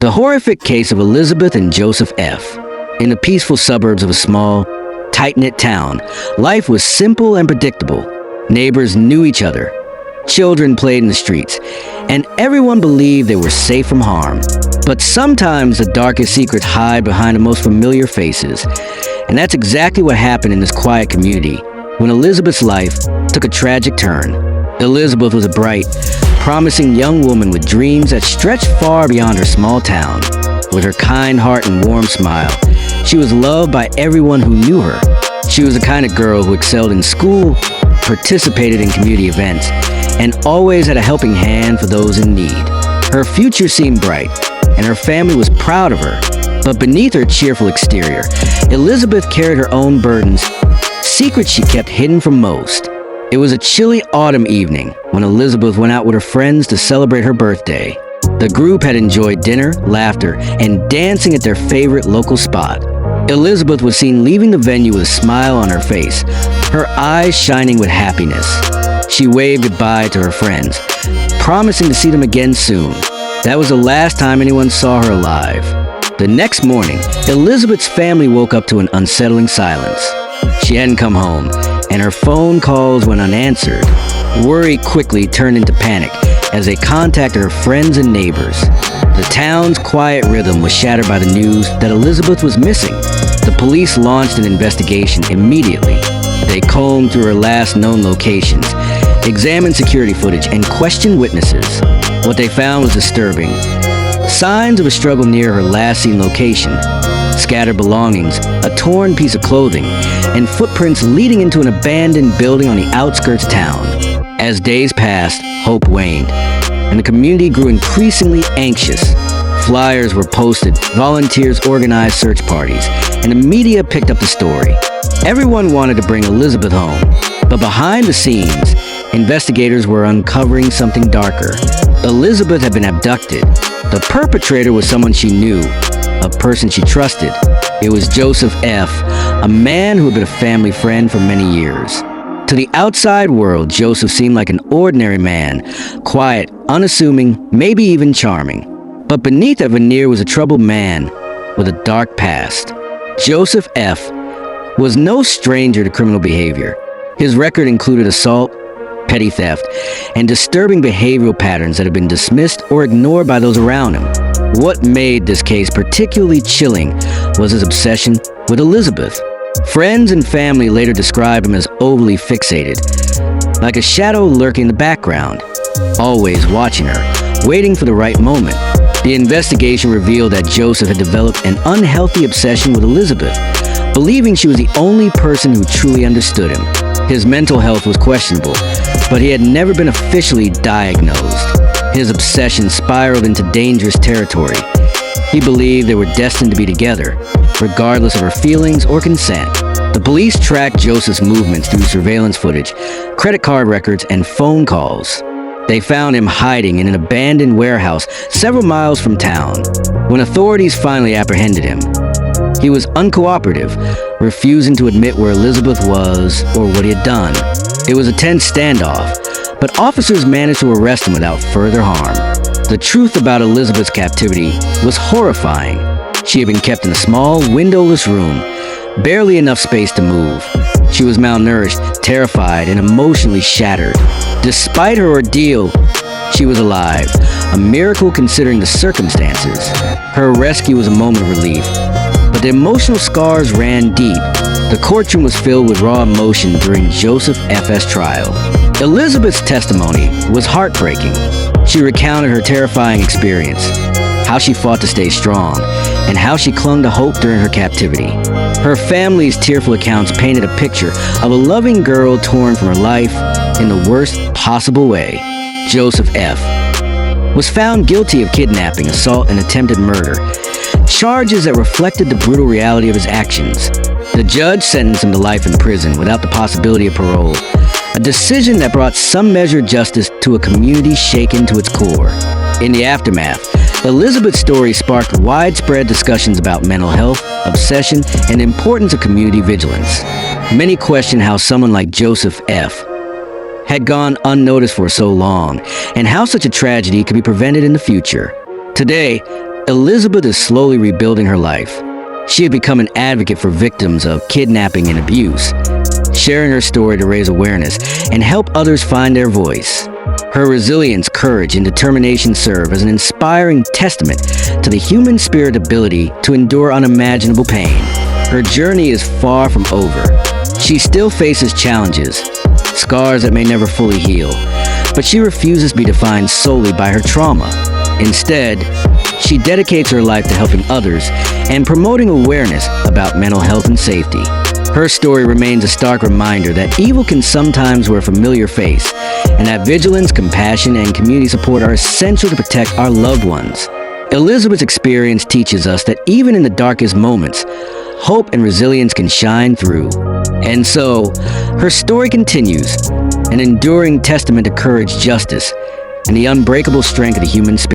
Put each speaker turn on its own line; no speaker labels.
The horrific case of Elizabeth and Joseph F. In the peaceful suburbs of a small, tight-knit town, life was simple and predictable. Neighbors knew each other. Children played in the streets, and everyone believed they were safe from harm. But sometimes the darkest secrets hide behind the most familiar faces. And that's exactly what happened in this quiet community when Elizabeth's life took a tragic turn. Elizabeth was a bright, promising young woman with dreams that stretched far beyond her small town. With her kind heart and warm smile, she was loved by everyone who knew her. She was the kind of girl who excelled in school, participated in community events, and always had a helping hand for those in need. Her future seemed bright, and her family was proud of her. But beneath her cheerful exterior, Elizabeth carried her own burdens, secrets she kept hidden from most. It was a chilly autumn evening when Elizabeth went out with her friends to celebrate her birthday. The group had enjoyed dinner, laughter, and dancing at their favorite local spot. Elizabeth was seen leaving the venue with a smile on her face, her eyes shining with happiness. She waved goodbye to her friends, promising to see them again soon. That was the last time anyone saw her alive. The next morning, Elizabeth's family woke up to an unsettling silence. She hadn't come home, and her phone calls went unanswered. Worry quickly turned into panic as they contacted her friends and neighbors. The town's quiet rhythm was shattered by the news that Elizabeth was missing. The police launched an investigation immediately. They combed through her last known locations, examined security footage, and questioned witnesses. What they found was disturbing. Signs of a struggle near her last seen location, scattered belongings, a torn piece of clothing, and footprints leading into an abandoned building on the outskirts of town. As days passed, hope waned, and the community grew increasingly anxious. Flyers were posted, volunteers organized search parties, and the media picked up the story. Everyone wanted to bring Elizabeth home, but behind the scenes, investigators were uncovering something darker. Elizabeth had been abducted. The perpetrator was someone she knew, a person she trusted. It was Joseph F., a man who had been a family friend for many years. To the outside world, Joseph seemed like an ordinary man, quiet, unassuming, maybe even charming. But beneath that veneer was a troubled man with a dark past. Joseph F. was no stranger to criminal behavior. His record included assault, petty theft, and disturbing behavioral patterns that had been dismissed or ignored by those around him. What made this case particularly chilling was his obsession with Elizabeth. Friends and family later described him as overly fixated, like a shadow lurking in the background, always watching her, waiting for the right moment. The investigation revealed that Joseph had developed an unhealthy obsession with Elizabeth, believing she was the only person who truly understood him. His mental health was questionable, but he had never been officially diagnosed. His obsession spiraled into dangerous territory. He believed they were destined to be together, regardless of her feelings or consent. The police tracked Joseph's movements through surveillance footage, credit card records, and phone calls. They found him hiding in an abandoned warehouse several miles from town. When authorities finally apprehended him, he was uncooperative, refusing to admit where Elizabeth was or what he had done. It was a tense standoff, but officers managed to arrest him without further harm. The truth about Elizabeth's captivity was horrifying. She had been kept in a small, windowless room, barely enough space to move. She was malnourished, terrified, and emotionally shattered. Despite her ordeal, she was alive, a miracle considering the circumstances. Her rescue was a moment of relief, but the emotional scars ran deep. The courtroom was filled with raw emotion during Joseph F.'s trial. Elizabeth's testimony was heartbreaking. She recounted her terrifying experience, how she fought to stay strong, and how she clung to hope during her captivity. Her family's tearful accounts painted a picture of a loving girl torn from her life in the worst possible way. Joseph F. was found guilty of kidnapping, assault, and attempted murder, charges that reflected the brutal reality of his actions. The judge sentenced him to life in prison without the possibility of parole, a decision that brought some measure of justice to a community shaken to its core. In the aftermath, Elizabeth's story sparked widespread discussions about mental health, obsession, and the importance of community vigilance. Many question how someone like Joseph F. had gone unnoticed for so long, and how such a tragedy could be prevented in the future. Today, Elizabeth is slowly rebuilding her life. She had become an advocate for victims of kidnapping and abuse, sharing her story to raise awareness and help others find their voice. Her resilience, courage, and determination serve as an inspiring testament to the human spirit's ability to endure unimaginable pain. Her journey is far from over. She still faces challenges, scars that may never fully heal, but she refuses to be defined solely by her trauma. Instead, she dedicates her life to helping others and promoting awareness about mental health and safety. Her story remains a stark reminder that evil can sometimes wear a familiar face, and that vigilance, compassion, and community support are essential to protect our loved ones. Elizabeth's experience teaches us that even in the darkest moments, hope and resilience can shine through. And so, her story continues, an enduring testament to courage, justice, and the unbreakable strength of the human spirit.